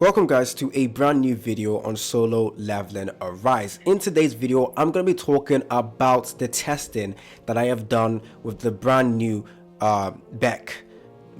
Welcome guys to a brand new video on solo leveling Arise. In today's video I'm going to be talking about the testing that I have done with the brand new Baek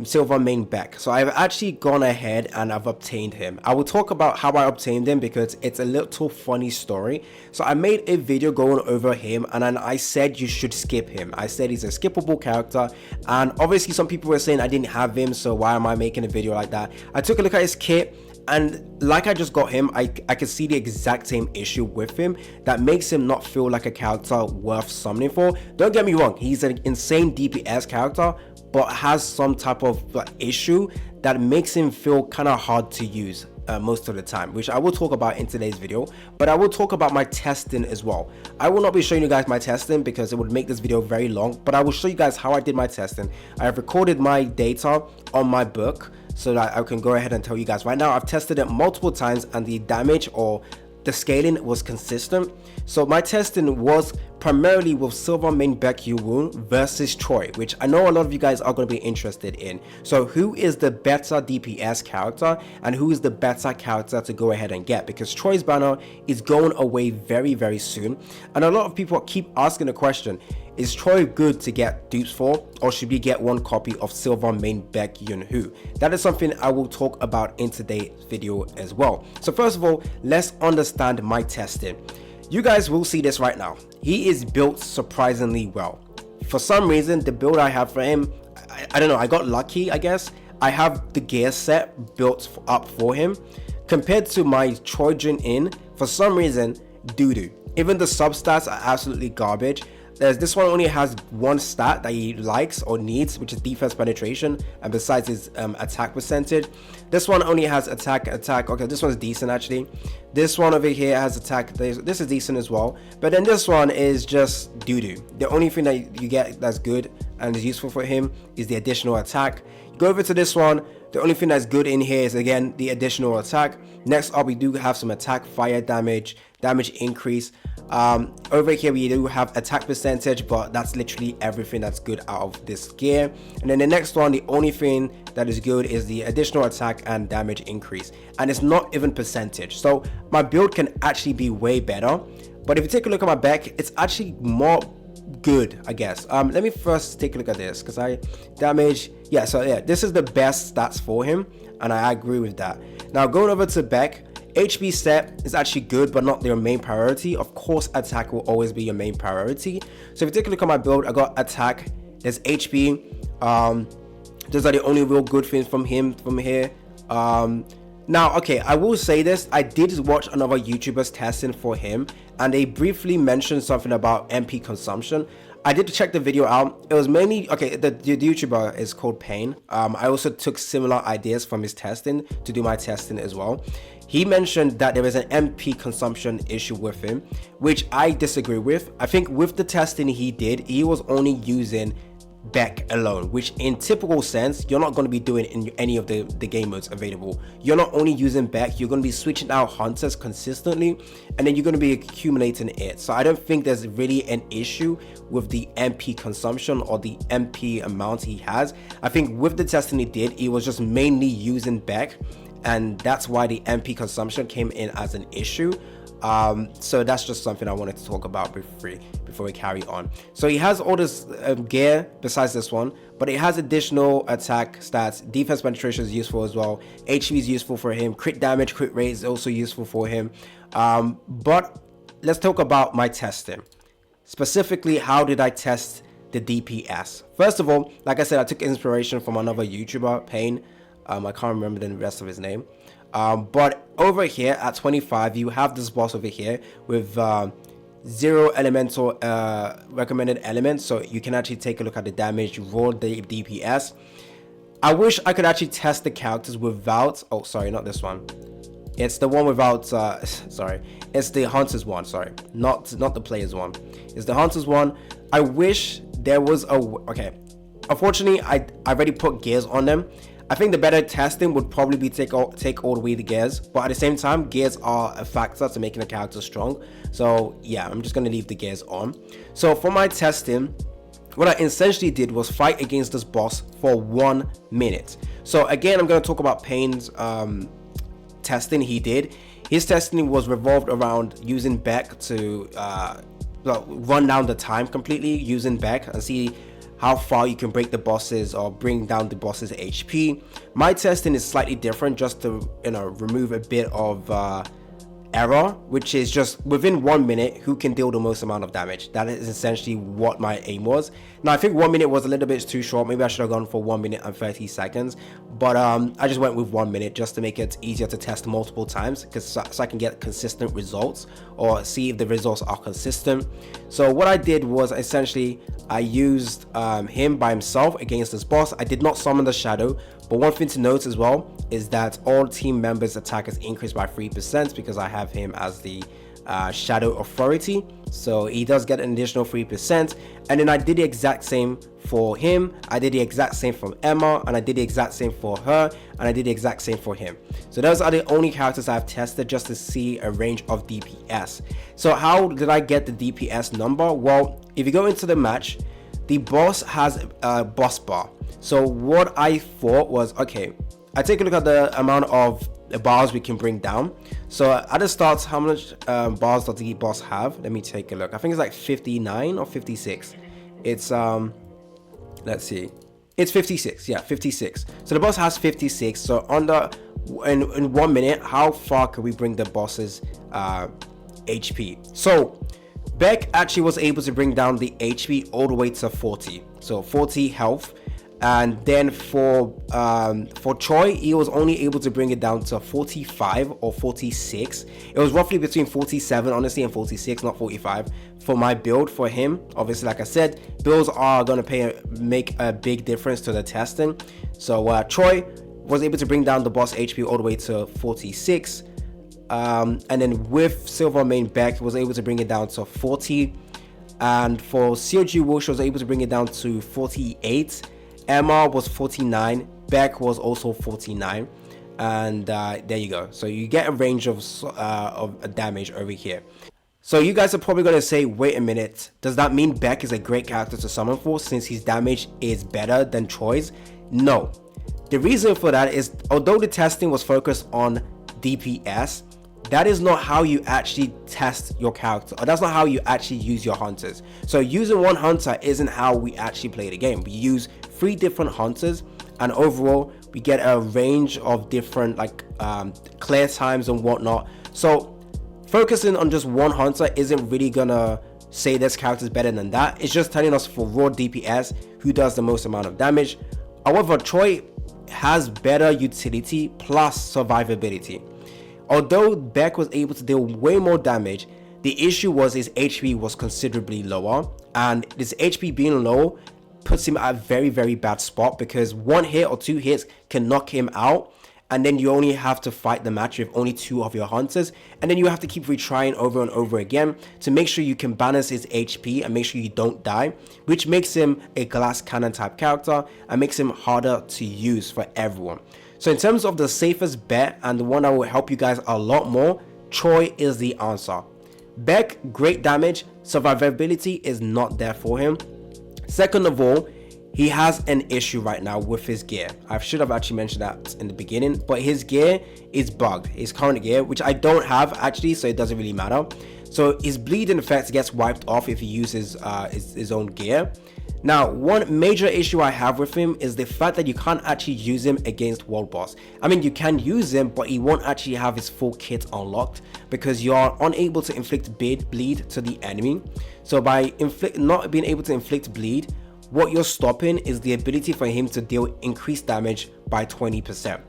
silver main Baek. So I've actually gone ahead and I've obtained him. I will talk about how I obtained him because it's a little funny story. So I made a video going over him and then I said you should skip him. I said he's a skippable character, and obviously some people were saying I didn't have him, so why am I making a video like that? I took a look at his kit, and like I just got him, I could see the exact same issue with him that makes him not feel like a character worth summoning for. Don't get me wrong, he's an insane DPS character, but has some type of issue that makes him feel kind of hard to use most of the time, which I will talk about in today's video. But I will talk about my testing as well. I will not be showing you guys my testing because it would make this video very long, but I will show you guys how I did my testing. I have recorded my data on my book so that I can go ahead and tell you guys right now. I've tested it multiple times and the damage or the scaling was consistent. So my testing was primarily with silver main Baek Yu versus Choi, which I know a lot of you guys are going to be interested in. So who is the better DPS character and who is the better character to go ahead and get, because Choi's banner is going away very soon, and a lot of people keep asking the question, is Choi good to get dupes for, or should we get one copy of silver main Baek Yun-hoo? That is something I will talk about in today's video as well. So first of all, let's understand my testing. You guys will see this right now. He is built surprisingly well. For some reason, the build I have for him, I don't know, I got lucky, I guess. I have the gear set built up for him. Compared to my Trojan in, for some reason, doo-doo. Even the substats are absolutely garbage. This one only has one stat that he likes or needs, which is defense penetration, and besides his attack percentage. This one only has attack. Okay, this one's decent actually. This one over here has attack. This is decent as well, but then this one is just doo-doo. The only thing that you get that's good and is useful for him is the additional attack. You go over to this one. The only thing that's good in here is again the additional attack. Next up, we do have some attack, fire damage increase. Over here we do have attack percentage, but that's literally everything that's good out of this gear. And then the next one, the only thing that is good is the additional attack and damage increase, and it's not even percentage. So my build can actually be way better, but if you take a look at my Baek, it's actually more good, I guess. Let me first take a look at this, because this is the best stats for him, and I agree with that. Now going over to Baek, HP set is actually good, but not their main priority. Of course, attack will always be your main priority. So if you take a look at my build, I got attack, there's HP. Those are the only real good things from him from here. Now, okay, I will say this. I did watch another YouTuber's testing for him, and they briefly mentioned something about MP consumption. I did check the video out. It was mainly, okay, the YouTuber is called Pain. I also took similar ideas from his testing to do my testing as well. He mentioned that there is an MP consumption issue with him, which I disagree with. I think with the testing he did, he was only using Baek alone, which in typical sense you're not going to be doing in any of the game modes available. You're not only using Baek, you're going to be switching out hunters consistently, and then you're going to be accumulating it. So I don't think there's really an issue with the MP consumption or the MP amount he has. I think with the testing he did, he was just mainly using Baek, and that's why the MP consumption came in as an issue. So that's just something I wanted to talk about before we carry on. So he has all this gear besides this one, but it has additional attack stats. Defense penetration is useful as well. HP is useful for him. Crit damage, crit rate is also useful for him. But let's talk about my testing. Specifically, how did I test the DPS? First of all, like I said, I took inspiration from another YouTuber, Pain. I can't remember the rest of his name. But over here at 25, you have this boss over here with 0 elemental recommended elements, so you can actually take a look at the damage, roll the DPS. I wish I could actually test the characters without, oh sorry, not this one, it's the one without sorry, it's the hunters one, sorry, not the players one, it's the hunters one. I wish there was a, okay, unfortunately I already put gears on them. I think the better testing would probably be take all the way the gears, but at the same time, gears are a factor to making a character strong. So yeah, I'm just gonna leave the gears on. So for my testing, what I essentially did was fight against this boss for 1 minute. So again, I'm gonna talk about Pain's testing he did, his testing was revolved around using Baek to run down the time completely using Baek and see how far you can break the bosses or bring down the boss's HP. My testing is slightly different, just to remove a bit of error, which is just within 1 minute who can deal the most amount of damage. That is essentially what my aim was. Now I think 1 minute was a little bit too short. Maybe I should have gone for 1 minute and 30 seconds, but I just went with 1 minute just to make it easier to test multiple times, because so I can get consistent results or see if the results are consistent. So what I did was essentially I used him by himself against this boss. I did not summon the shadow, but one thing to note as well is that all team members' attack is increased by 3% because I have him as the shadow authority, so he does get an additional 3%. And then I did the exact same for him, I did the exact same for Emma, and I did the exact same for her, and I did the exact same for him. So those are the only characters I've tested just to see a range of DPS. So how did I get the DPS number? Well, if you go into the match, the boss has a boss bar. So what I thought was, okay, I take a look at the amount of bars we can bring down. So at the start, how much bars does the boss have? Let me take a look. I think it's like 59 or 56. It's let's see, it's 56. Yeah, 56. So the boss has 56. So in 1 minute, how far can we bring the boss's HP? So Baek actually was able to bring down the HP all the way to 40, so 40 health. And then for Choi, he was only able to bring it down to 45 or 46. It was roughly between 47 honestly and 46, not 45 for my build for him. Obviously, like I said, builds are going to make a big difference to the testing. So Choi was able to bring down the boss HP all the way to 46, and then with Silver Main Baek was able to bring it down to 40, and for COG Wush was able to bring it down to 48. Emma was 49, Baek was also 49, and there you go. So you get a range of damage over here. So you guys are probably going to say, wait a minute, does that mean Baek is a great character to summon for since his damage is better than Choi's? No. The reason for that is, although the testing was focused on DPS, that is not how you actually test your character, or that's not how you actually use your hunters. So using one hunter isn't how we actually play the game. We use 3 different hunters, and overall we get a range of different clear times and whatnot. So focusing on just one hunter isn't really gonna say this character is better than that. It's just telling us for raw DPS who does the most amount of damage. However, Choi has better utility plus survivability. Although Baek was able to deal way more damage, the issue was his HP was considerably lower, and this HP being low puts him at a very, very bad spot, because 1 hit or 2 hits can knock him out, and then you only have to fight the match with only 2 of your hunters, and then you have to keep retrying over and over again to make sure you can balance his HP and make sure you don't die, which makes him a glass cannon type character and makes him harder to use for everyone. So in terms of the safest bet and the one that will help you guys a lot more, Choi is the answer. Baek, great damage, survivability is not there for him. Second of all, he has an issue right now with his gear. I should have actually mentioned that in the beginning, but his gear is bugged. His current gear, which I don't have actually, so it doesn't really matter. So his bleed in effect gets wiped off if he uses his own gear. Now, one major issue I have with him is the fact that you can't actually use him against world boss. I mean, you can use him, but he won't actually have his full kit unlocked because you're unable to inflict bleed to the enemy. So by not being able to inflict bleed, what you're stopping is the ability for him to deal increased damage by 20%.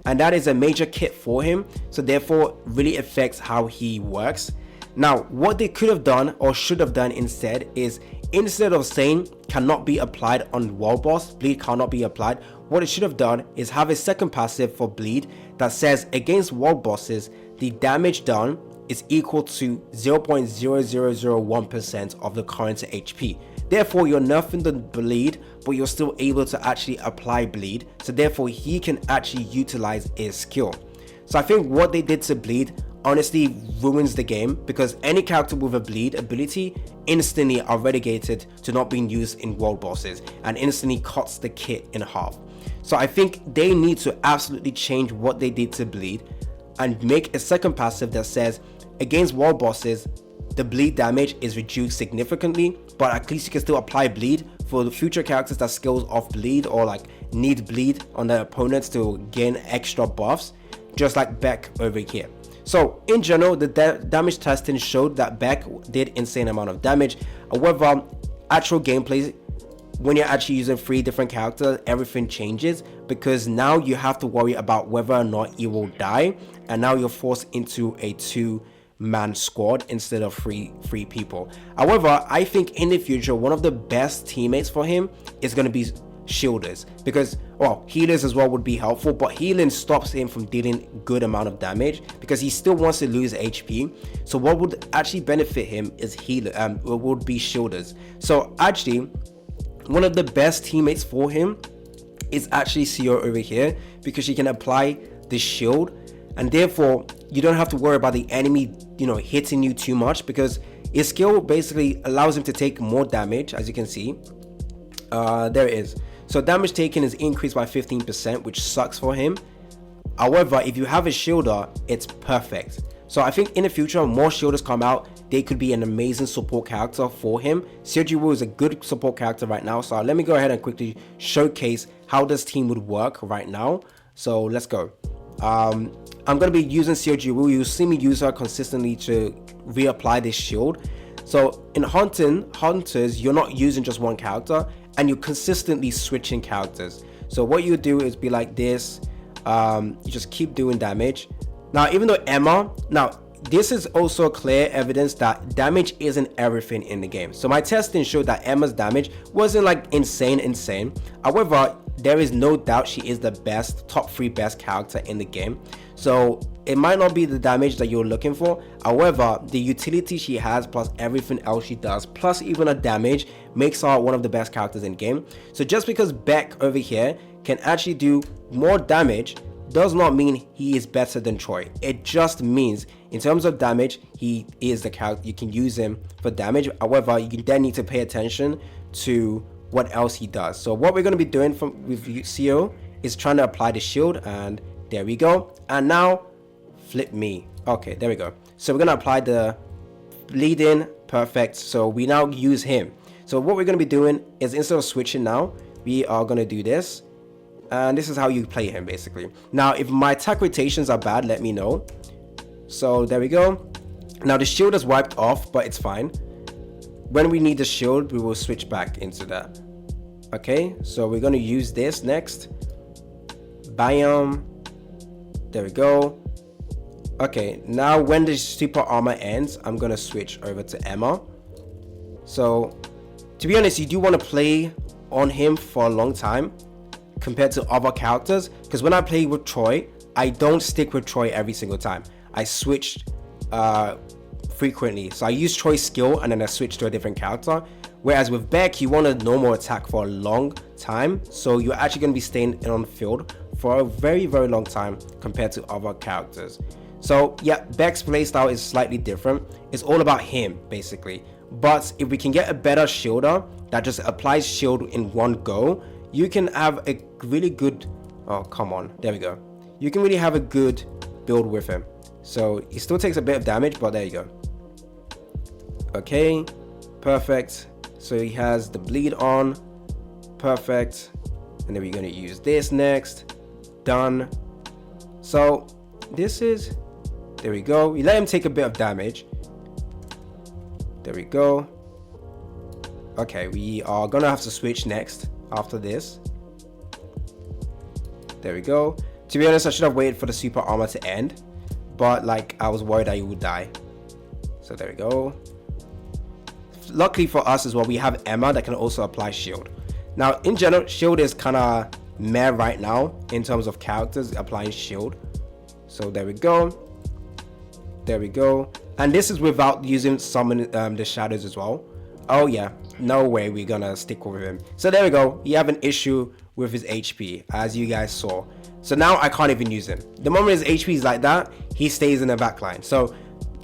And that is a major kit for him, so therefore really affects how he works. Now, what they could have done or should have done instead is, instead of saying cannot be applied on world boss, bleed cannot be applied, what it should have done is have a second passive for bleed that says against world bosses, the damage done is equal to 0.0001% of the current HP. Therefore, you're nerfing the bleed, but you're still able to actually apply bleed. So therefore, he can actually utilize his skill. So I think what they did to bleed honestly ruins the game, because any character with a bleed ability instantly are relegated to not being used in world bosses and instantly cuts the kit in half. So I think they need to absolutely change what they did to bleed. and make a second passive that says against wall bosses, the bleed damage is reduced significantly, but at least you can still apply bleed for the future characters that skills off bleed or like need bleed on their opponents to gain extra buffs, just like Baek over here. So in general, the damage testing showed that Baek did insane amount of damage. However, actual gameplay, when you're actually using 3 different characters, everything changes, because now you have to worry about whether or not you will die, and now you're forced into a 2-man squad instead of three people. However, I think in the future, one of the best teammates for him is going to be shielders, because, well, healers as well would be helpful, but healing stops him from dealing good amount of damage because he still wants to lose HP. So what would actually benefit him is would be shielders. So actually, one of the best teammates for him is actually CO over here, because she can apply the shield, and therefore you don't have to worry about the enemy, hitting you too much, because his skill basically allows him to take more damage, as you can see. There it is. So damage taken is increased by 15%, which sucks for him. However, if you have a shielder, it's perfect. So I think in the future, more shielders come out, they could be an amazing support character for him. Seojiwoo is a good support character right now. So let me go ahead and quickly showcase how this team would work right now. So let's go. I'm going to be using Seojiwoo. You'll see me use her consistently to reapply this shield. So in hunters, you're not using just one character, and you're consistently switching characters. So what you do is be like this. You just keep doing damage. Now, even though Emma, this is also clear evidence that damage isn't everything in the game. So my testing showed that Emma's damage wasn't like insane. However, there is no doubt she is the top 3 best character in the game. So it might not be the damage that you're looking for. However, the utility she has, plus everything else she does, plus even a damage, makes her one of the best characters in game. So just because Baek over here can actually do more damage does not mean he is better than Troy. It just means in terms of damage, he is the character. You can use him for damage. However, you then need to pay attention to what else he does. So what we're going to be doing with CO is trying to apply the shield, and there we go. And now flip me. Okay, there we go. So we're going to apply the bleeding. Perfect. So we now use him. So what we're going to be doing is, instead of switching now, we are going to do this. And this is how you play him, basically. Now, if my attack rotations are bad, let me know. So there we go. Now the shield is wiped off, but it's fine. When we need the shield, we will switch back into that. Okay, so we're going to use this next. Bam. There we go. Okay, now when the super armor ends, I'm going to switch over to Emma. So, to be honest, you do want to play on him for a long time compared to other characters, because when I play with Troy, I don't stick with Troy every single time. I switched frequently. So I use Troy's skill and then I switch to a different character. Whereas with Baek, you want a normal attack for a long time. So you're actually going to be staying on the field for a very, very long time compared to other characters. So yeah, Baek's playstyle is slightly different. It's all about him, basically. But if we can get a better shielder that just applies shield in one go, you can have a really good, oh come on, there we go. You can really have a good build with him. So he still takes a bit of damage, but there you go. Okay, perfect. So he has the bleed on, perfect. And then we're going to use this next. Done. So this is, there we go. We let him take a bit of damage. There we go. Okay, we are gonna have to switch next after this. There we go. To be honest, I should have waited for the super armor to end, but like I was worried that he would die. So there we go. Luckily for us as well, we have Emma that can also apply shield. Now in general, shield is kind of meh right now in terms of characters applying shield. So there we go. There we go. And this is without using summon the shadows as well. Oh yeah, no way we're gonna stick with him. So there we go. You have an issue with his HP, as you guys saw. So now I can't even use him. The moment his HP is like that, he stays in the backline. So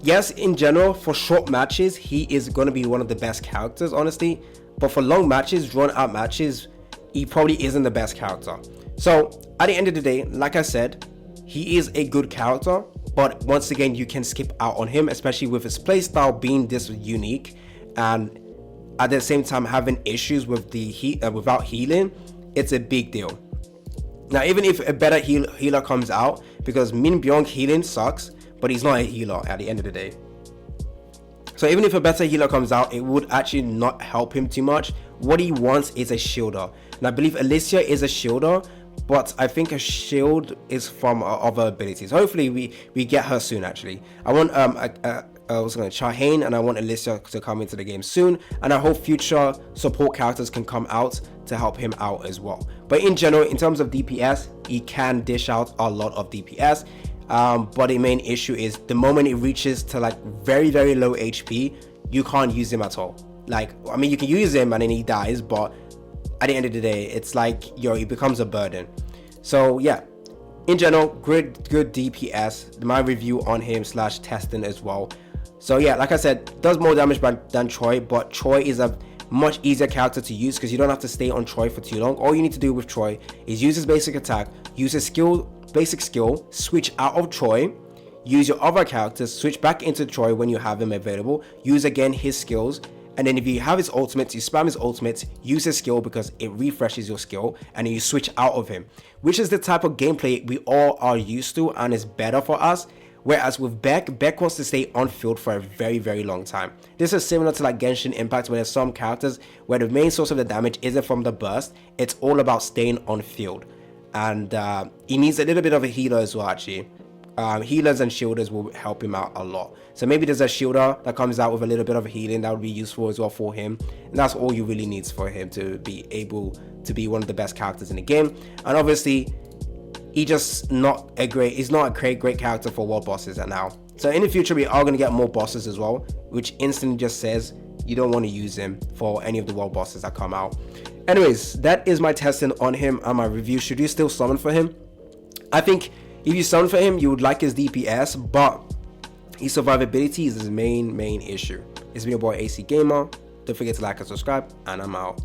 yes, in general, for short matches, he is gonna be one of the best characters, honestly. But for long matches, drawn out matches, he probably isn't the best character. So at the end of the day, like I said, he is a good character. but once again, you can skip out on him, especially with his playstyle being this unique, and at the same time having issues with the without healing. It's a big deal. Now, even if a better healer comes out, because Min Byung healing sucks, but he's not a healer at the end of the day. So even if a better healer comes out, it would actually not help him too much. What he wants is a shielder. And I believe Alicia is a shielder, but I think a shield is from other abilities. Hopefully we get her soon. Actually, I want Chahane, and I want Alicia to come into the game soon, and I hope future support characters can come out to help him out as well. But in general, in terms of DPS, he can dish out a lot of DPS. But the main issue is the moment it reaches to like very low HP, you can't use him at all. Like, I mean, you can use him and then he dies, but at the end of the day, it's like, it becomes a burden. So yeah, in general, good DPS. My review on him / testing as well. So yeah, like I said, does more damage than Troy, but Troy is a much easier character to use because you don't have to stay on Troy for too long. All you need to do with Troy is use his basic attack, use his basic skill, switch out of Troy, use your other characters, switch back into Troy when you have him available, use again his skills, and then if you have his ultimates, you spam his ultimates, use his skill because it refreshes your skill, and then you switch out of him, which is the type of gameplay we all are used to and is better for us. Whereas with Baek wants to stay on field for a very long time. This is similar to like Genshin Impact, where there's some characters where the main source of the damage isn't from the burst, it's all about staying on field. And he needs a little bit of a healer as well, actually. Healers and shielders will help him out a lot. So maybe there's a shielder that comes out with a little bit of healing that would be useful as well for him. And that's all you really need for him to be able to be one of the best characters in the game. And obviously, he's not a great character for world bosses at now. So in the future, we are going to get more bosses as well, which instantly just says you don't want to use him for any of the world bosses that come out. Anyways, that is my testing on him and my review. Should you still summon for him? I think if you summon for him, you would like his DPS, but his survivability is his main issue. It's been your boy AC Gamer. Don't forget to like and subscribe, and I'm out.